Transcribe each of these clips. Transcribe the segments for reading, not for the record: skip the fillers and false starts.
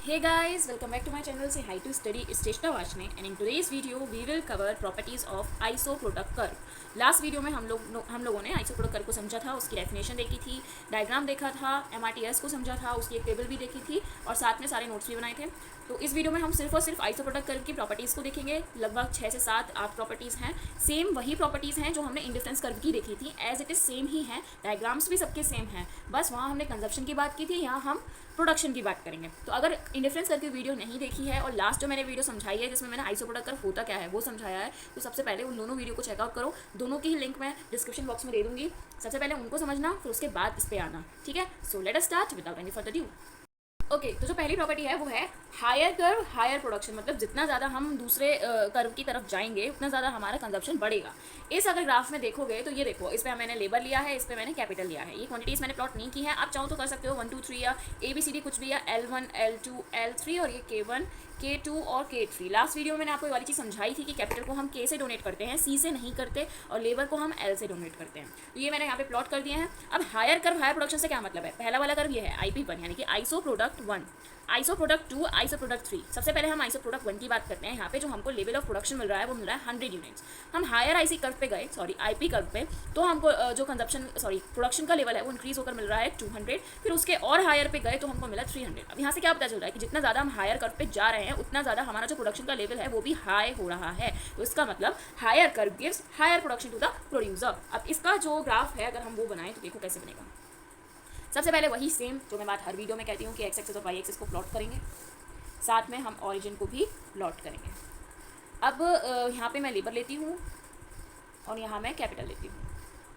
Hey guys, welcome back to my channel. Say hi to study Steshna Vashne, and in today's video we will cover properties of isoproduct curve. Last video में हम लोगों ने आइसोप्रोडक्ट curve को समझा था, उसकी definition देखी थी, डायग्राम देखा था, MRTS को समझा था, उसकी एक टेबल भी देखी थी और साथ में सारे नोट्स भी बनाए थे। तो इस वीडियो में हम सिर्फ और सिर्फ आइसोप्रोडक्ट कर्व की प्रॉपर्टीज़ को देखेंगे। लगभग 6 से 7 8 प्रॉपर्टीज़ हैं। सेम वही प्रॉपर्टीज़ हैं जो हमने इंडिफरेंस कर्व की देखी थी, एज इट इज़ सेम ही हैं, डायग्राम्स भी सबके सेम हैं, बस वहाँ हमने कंजप्शन की बात की थी, यहाँ हम प्रोडक्शन की बात करेंगे। तो अगर इंडिफरेंस करके वीडियो नहीं देखी है और लास्ट जो मैंने वीडियो समझाई है जिसमें मैंने आइसोप्रोडक्ट कर्व होता क्या है वो समझाया है, तो सबसे पहले उन दोनों वीडियो को चेकआउट करो। दोनों की ही लिंक मैं डिस्क्रिप्शन बॉक्स में दे दूंगी। सबसे पहले उनको समझना, फिर उसके बाद इस पे आना, ठीक है। So let us start without any further due. Okay, तो जो पहली प्रॉपर्टी है वो है हायर कर्व हायर प्रोडक्शन। मतलब जितना ज़्यादा हम दूसरे कर्व की तरफ जाएंगे उतना ज़्यादा हमारा कंजप्शन बढ़ेगा। इस अगर ग्राफ में देखोगे तो ये देखो, इस पर मैंने लेबर लिया है, इस पर मैंने कैपिटल लिया है। ये क्वांटिटीज़ मैंने प्लॉट नहीं की है, आप चाहो तो कर सकते हो 1 2 3 या ABCD कुछ भी, या L1 L2 L3 और ये K1 K2 और K3। लास्ट वीडियो में मैंने आपको ये वाली चीज़ समझाई थी कि कैपिटल को हम K से डोनेट करते हैं, C से नहीं करते, और लेबर को हम L से डोनेट करते हैं। तो ये मैंने यहाँ पे प्लॉट कर दिए हैं। अब हायर कर्व हायर प्रोडक्शन से क्या मतलब है? पहला वाला कर्व ये है IP1 यानी कि iso product 1, iso product 2, iso product 3। सबसे पहले हम आइसो प्रोडक्ट 1 की बात करते हैं। यहाँ पे जो हमको लेवल ऑफ प्रोडक्शन मिल रहा है वो मिल रहा है 100 यूनिट्स। हम हायर आईसी कर्व पे गए, सॉरी IP कर्व पे, तो हमको जो कंजप्शन प्रोडक्शन का लेवल है वो इंक्रीज होकर मिल रहा है 200। फिर उसके और हायर पे गए तो हमको मिला 300। अब यहाँ से क्या पता चल रहा है कि जितना ज़्यादा हम हायर कर्व पे जा रहे हैं उतना ज़्यादा हमारा जो प्रोडक्शन का लेवल है वो भी हाई हो रहा है। तो इसका मतलब higher curve gives higher production to the producer. अब इसका जो ग्राफ है अगर हम वो बनाएं तो देखो कैसे बनेगा। सबसे पहले वही सेम जो मैं बात हर वीडियो में कहती हूँ कि एक्स एक्सिस और वाई एक्सिस को प्लॉट करेंगे, साथ में हम ऑरिजिन को भी प्लॉट करेंगे। अब यहाँ पे मैं लेबर लेती हूँ और यहाँ मैं कैपिटल लेती हूँ,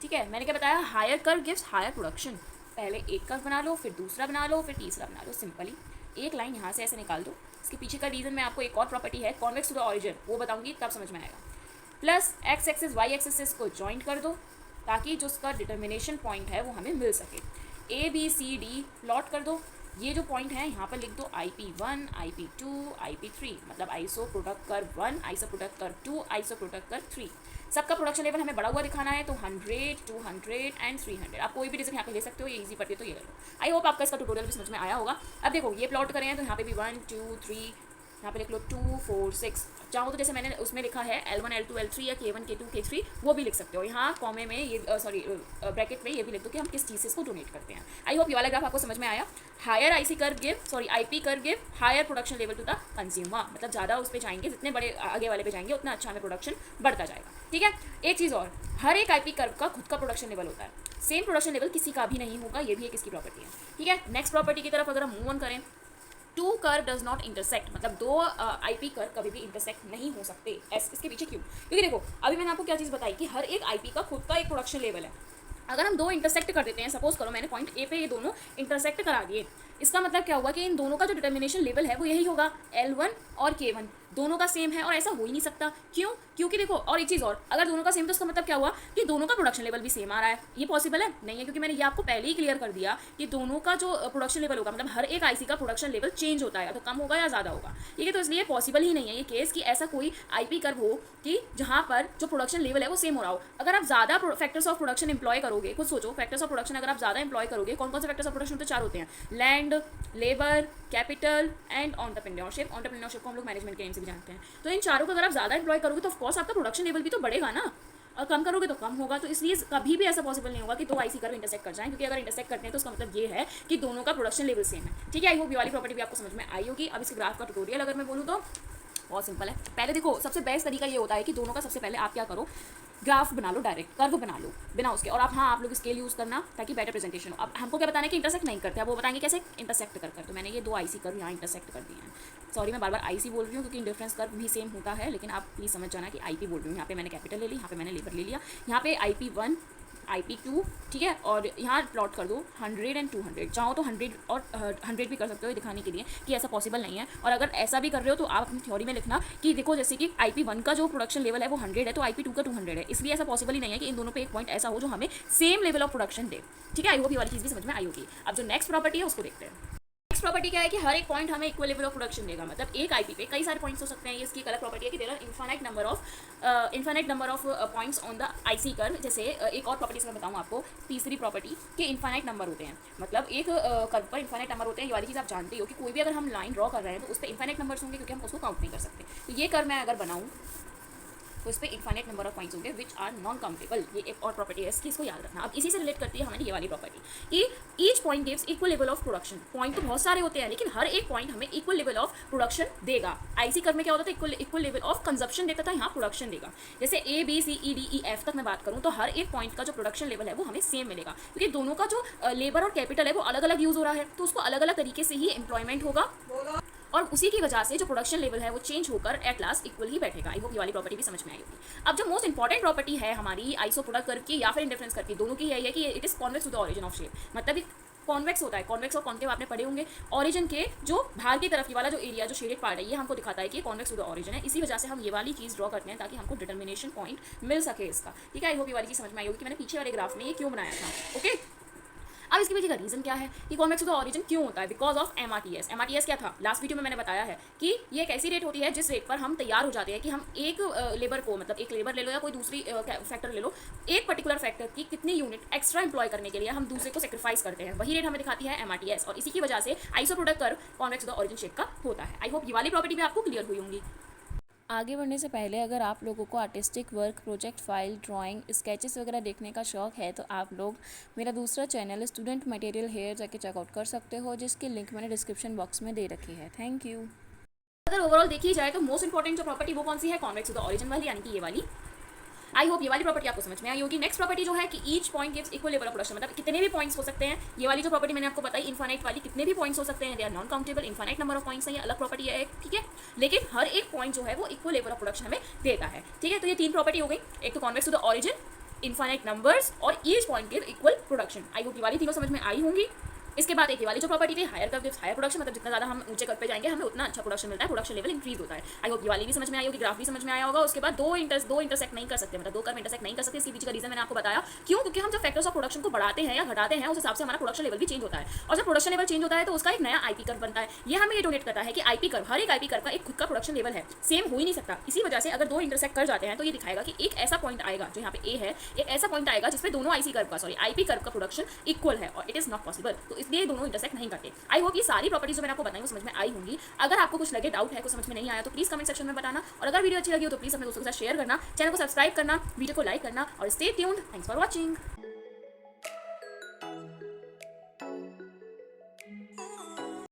ठीक है। मैंने क्या बताया? Higher curve gives higher production. पहले एक कर्व बना लो, फिर दूसरा बना लो, फिर तीसरा बना लो। सिंपली एक लाइन यहाँ से ऐसे निकाल दो। इसके पीछे का रीज़न मैं आपको एक और प्रॉपर्टी है कॉन्वेक्स टू द ऑरिजिन, वो बताऊँगी तब समझ में आएगा। Plus X axis Y axis को ज्वाइंट कर दो ताकि जो उसका डिटर्मिनेशन पॉइंट है वो हमें मिल सके। ABCD प्लॉट कर दो। ये जो पॉइंट है यहाँ पर लिख दो IP1 IP2 IP3, मतलब iso product curve 1, iso product curve 2, iso product curve 3। सबका प्रोडक्शन लेवल हमें बड़ा हुआ दिखाना है तो 100 200 एंड 300। आप कोई भी डिजिट यहाँ पे ले सकते हो, ये इजी पड़ती है तो ये ले लो। आई होप आपका इसका ट्यूटोरियल भी समझ में आया होगा। अब देखो ये प्लॉट करें तो यहाँ पे भी 1 2 3, यहाँ पे लिख लो 2 4 6। चाहो तो जैसे मैंने उसमें लिखा है L1 L2 L3 या K1 K2 K3 वो भी लिख सकते हो। यहाँ कॉमे में ये ब्रैकेट में ये भी लिख दो कि हम किस चीज़ से इसको डोनेट करते हैं। आई होप ये वाला ग्राफ आपको समझ में आया। Higher IC curve give IP curve give higher production level to the consumer. मतलब ज़्यादा उस पर जाएंगे, जितने बड़े आगे वाले पे जाएंगे उतना अच्छा हमें प्रोडक्शन बढ़ता जाएगा, ठीक है। एक चीज़ और, हर एक IP कर्व का खुद का प्रोडक्शन लेवल होता है, सेम प्रोडक्शन लेवल किसी का भी नहीं होगा। ये भी एक इसकी प्रॉपर्टी है, ठीक है। नेक्स्ट प्रॉपर्टी की तरफ अगर हम मूव ऑन करें, two curve does not intersect, मतलब दो IP कर्व कभी भी इंटरसेक्ट नहीं हो सकते। इसके पीछे क्यों? क्योंकि देखो अभी मैंने आपको क्या चीज़ बताई कि हर एक IP का खुद का एक प्रोडक्शन लेवल है। अगर हम दो इंटरसेक्ट कर देते हैं, सपोज करो मैंने पॉइंट A पे ये दोनों इंटरसेक्ट करा दिए, इसका मतलब क्या हुआ कि इन दोनों का जो डिटर्मिनेशन लेवल है वो यही होगा, L1 और K1 दोनों का सेम है। और ऐसा हो ही नहीं सकता, क्यों? क्योंकि देखो और एक चीज़ और, अगर दोनों का सेम तो उसका मतलब क्या हुआ कि दोनों का प्रोडक्शन लेवल भी सेम आ रहा है। ये पॉसिबल है? नहीं है, क्योंकि मैंने ये आपको पहले ही क्लियर कर दिया कि दोनों का जो प्रोडक्शन लेवल होगा, मतलब हर एक IC का प्रोडक्शन लेवल चेंज होता है, तो कम होगा या ज़्यादा होगा, ठीक है। तो इसलिए पॉसिबल ही नहीं है ये केस कि ऐसा कोई IP कर्व हो कि जहाँ पर जो प्रोडक्शन लेवल है वो सेम हो रहा हो। अगर आप ज़्यादा फैक्टर्स ऑफ प्रोडक्शन इंप्लॉय करोगे, खुद सोचो, फैक्टर्स ऑफ प्रोडक्शन अगर आप ज़्यादा इंप्लॉय करोगे, कौन कौन से फैक्टर्स ऑफ प्रोडक्शन तो 4 होते हैं, land, labour, capital and entrepreneurship. Entrepreneurship को हम लोग मैनेजमेंट के नेम से भी जानते हैं। तो इन चारों को अगर आप ज़्यादा इंप्लॉय करोगे तो ऑफकोर्स आपका प्रोडक्शन लेवल भी तो बढ़ेगा ना, और कम करोगे तो कम होगा। तो इसलिए कभी भी ऐसा पॉसिबल नहीं होगा कि दो IC कर्व इंटरसेक्ट कर जाएं, क्योंकि अगर इंटरसेक्ट करते हैं तो उसका मतलब ये है कि दोनों का प्रोडक्शन लेवल सेम है, ठीक है। आई होप ये वाली प्रॉपर्टी भी आपको समझ में आई होगी। अब इसके ग्राफ का ट्यूटोरियल अगर मैं बोलूँ तो बहुत सिंपल है। पहले देखो सबसे बेस्ट तरीका ये होता है कि दोनों का सबसे पहले आप क्या करो, ग्राफ बना लो, डायरेक्ट कर्व बना लो बिना उसके, और आप लोग स्केल यूज़ करना ताकि बेटर प्रेजेंटेशन हो। अब हमको क्या बताना है कि इंटरसेक्ट नहीं करते, अब वो बताएंगे कैसे इंटरसेक्ट कर। तो मैंने ये दो IC कर्व यहाँ इंटरसेक्ट कर दिए हैं। सॉरी मैं बार बार IC बोल रही हूँ क्योंकि डिफरेंस कर्व भी सेम होता है, लेकिन आप प्लीज़ समझ जाना कि IP बोल रही हूँ। यहाँ पे मैंने कैपिटल ले ली, यहाँ पे मैंने लेबर ले लिया, यहाँ पे IP1 IP2, ठीक है। और यहाँ प्लॉट कर दो 100 एंड 200। चाहो तो 100 और 100 भी कर सकते हो, दिखाने के लिए कि ऐसा पॉसिबल नहीं है। और अगर ऐसा भी कर रहे हो तो आप अपनी थ्योरी में लिखना कि देखो जैसे कि IP1 का जो प्रोडक्शन लेवल है वो 100 है, तो IP2 का 200 है। इसलिए ऐसा पॉसिबल ही नहीं है कि इन दोनों पे एक पॉइंट ऐसा हो जो हमें सेम लेवल ऑफ प्रोडक्शन दे, ठीक है। आई होप ये वाली चीज़ भी समझ में आई होगी। अब जो नेक्स्ट प्रॉपर्टी है उसको देखते हैं। नेक्स्ट प्रॉपर्टी क्या है कि हर एक पॉइंट हमें इक्वल लेवल ऑफ प्रोडक्शन देगा। मतलब एक आईपी पे कई सारे पॉइंट्स हो सकते हैं, ये इसकी एक अलग प्रॉपर्टी है कि there are infinite number of points on the IC curve. जैसे एक और प्रॉपर्टी मैं बताऊँ आपको, तीसरी प्रॉपर्टी के इन्फाइनाइट नंबर होते हैं। मतलब एक कर्व पर इन्फाइनाइट नंबर होते हैं। ये वाली चीज़ आप जानते हो कि कोई भी अगर हम लाइन ड्रॉ कर रहे हैं तो उस पर इन्फाइनाइट नंबर्स होंगे, क्योंकि हम उसको काउंट नहीं कर सकते। तो ये कर्व मैं अगर बनाऊँ तो इस पर इन्फाइनाइट नंबर ऑफ पॉइंट्स होंगे विच आर नॉन काउंटेबल। ये एक और प्रॉपर्टी है इसकी, इसको याद रखना। अब इसी से रिलेट करती है हमारी ये वाली प्रॉपर्टी कि each point gives equal level of production. Point तो बहुत सारे होते हैं लेकिन हर एक पॉइंट हमें इक्वल लेवल ऑफ प्रोडक्शन देगा। आईसी कर्व में क्या होता था, इक्वल लेवल ऑफ कंजप्शन देता था, यहाँ प्रोडक्शन देगा। जैसे A B C E D E F तक मैं बात करूँ तो हर एक पॉइंट का जो प्रोडक्शन लेवल है वो हमें सेम मिलेगा, क्योंकि दोनों का जो लेबर और कैपिटल है वो अलग अलग यूज हो रहा है, तो उसको अलग अलग तरीके से ही एम्प्लॉयमेंट होगा और उसी की वजह से जो प्रोडक्शन लेवल है वो चेंज होकर एट लास्ट इक्वल ही बैठेगा। आई होप ये वाली प्रॉपर्टी भी समझ में आई होगी। अब जो मोस्ट इंपॉर्टेंट प्रॉपर्टी है हमारी आइसो प्रोडक्ट कर्व की या फिर इंडिफरेंस कर्व की, दोनों की है कि it is convex to the origin of shape. मतलब कॉन्वेक्स होता है, कॉन्वेक्स और कॉन्केव आपने पढ़े होंगे। ऑरिजिन के जो बाहर की तरफ वाला जो एरिया जो शेडेड पार्ट है ये हमको दिखाता है कि कॉन्वेक्स टू द ऑरिजिन है। इसी वजह से हम ये वाली चीज़ ड्रॉ करते हैं ताकि हमको डिटर्मिनेशन पॉइंट मिल सके इसका। ठीक है, आई होप ये वाली चीज़ समझ में आई होगी कि मैंने पीछे वाले ग्राफ में ये क्यों बनाया था। ओके, अब इसके पीछे का रीजन क्या है कि कॉन्वेक्स टू द ऑरिजिन क्यों होता है, बिकॉज ऑफ एमआरटीएस। एमआरटीएस क्या था, लास्ट वीडियो में मैंने बताया है कि ये एक ऐसी रेट होती है जिस रेट पर हम तैयार हो जाते हैं कि हम एक लेबर को, मतलब एक लेबर ले लो या कोई दूसरी फैक्टर ले लो, एक पर्टिकुलर फैक्टर की कितनी यूनिट एक्स्ट्रा एम्प्लॉय करने के लिए हम दूसरे को सेक्रीफाइस करते हैं, वही रेट हमें दिखाती है एमआरटीएस। और इसी की वजह से iso product curve convex to the origin shape का होता है। आई होप ये वाली प्रॉपर्टी भी आपको क्लियर हुई होंगी। आगे बढ़ने से पहले अगर आप लोगों को artistic work, project file, drawing, sketches वगैरह देखने का शौक है तो आप लोग मेरा दूसरा चैनल स्टूडेंट मटेरियल हेयर जाके चेकआउट कर सकते हो, जिसकी लिंक मैंने डिस्क्रिप्शन बॉक्स में दे रखी है। Thank you. अगर ओवरऑल देखी जाए तो मोस्ट इंपॉर्टेंट जो प्रॉपर्टी वो कौन सी है, कॉन्वेक्स टू द ऑरिजिन वाली, यानी कि ये वाली। आई होप ये वाली प्रॉपर्टी आपको समझ में आई होगी। नेक्स्ट प्रॉपर्टी जो है कि each point gives equal level of production. मतलब कितने भी पॉइंट्स हो सकते हैं। ये वाली जो प्रॉपर्टी मैंने आपको बताई इनफाइनाइट वाली, कितने भी पॉइंट्स हो सकते हैं, they are non countable. Infinite number of points है, ये अलग प्रॉपर्टी है, ठीक है। लेकिन हर एक पॉइंट जो है वो इक्वल लेवल ऑफ प्रोडक्शन हमें देता है, ठीक है। तो ये तीन प्रॉपर्टी हो गई, एक तो convex to the origin, infinite numbers और each point give equal production. I hope ये वाली तीनों समझ में आई होंगी। इसके बाद एक वाली जो प्रॉपर्टी थी higher curve gives higher production. मतलब जितना ज़्यादा हम ऊंचे कर्व पे जाएंगे हमें उतना अच्छा प्रोडक्शन मिलता है, प्रोडक्शन लेवल इंक्रीज होता है। आई होप ये वाली भी समझ में आई होगी, ग्राफ भी समझ में आया होगा। उसके बाद दो इंटरसेक्ट नहीं कर सकते, मतलब दो कर्व इंटरसेक्ट नहीं कर सकते। इसके पीछे का रीजन मैंने आपको बताया क्यों, क्योंकि हम जब फैक्टर्स ऑफ प्रोडक्शन को बढ़ाते हैं या घटाते हैं उस हिसाब से हमारा प्रोडक्शन लेवल भी चेंज होता है, और जब प्रोडक्शन लेवल चेंज होता है तो उसका एक नया आईपी कर्व बनता है। ये हमें ये डोनेट करता है कि आईपी कर्व, हर एक आईपी कर्व का एक खुद का प्रोडक्शन लेवल है, सेम हो ही नहीं सकता। इसी वजह से अगर दो इंटरसेक्ट कर जाते हैं तो ये दिखाएगा कि एक ऐसा पॉइंट आएगा जो यहाँ पे ए है, एक ऐसा पॉइंट आएगा जिसपे दोनों आईपी कर्व का प्रोडक्शन इक्वल है, और इट इज नॉट पॉसिबल। तो इसलिए दोनों इंटरसेक्ट नहीं करते। आई होप ये सारी प्रॉपर्टीज जो मैंने आपको बताई वो समझ में आई होंगी। अगर आपको कुछ लगे, डाउट है, कुछ समझ में नहीं आया तो प्लीज कमेंट सेक्शन में बताना, और अगर वीडियो अच्छी लगी हो तो प्लीज अपने दोस्तों के साथ शेयर करना, चैनल को सब्सक्राइब करना, वीडियो को लाइक करना, और stay tuned. Thanks for watching.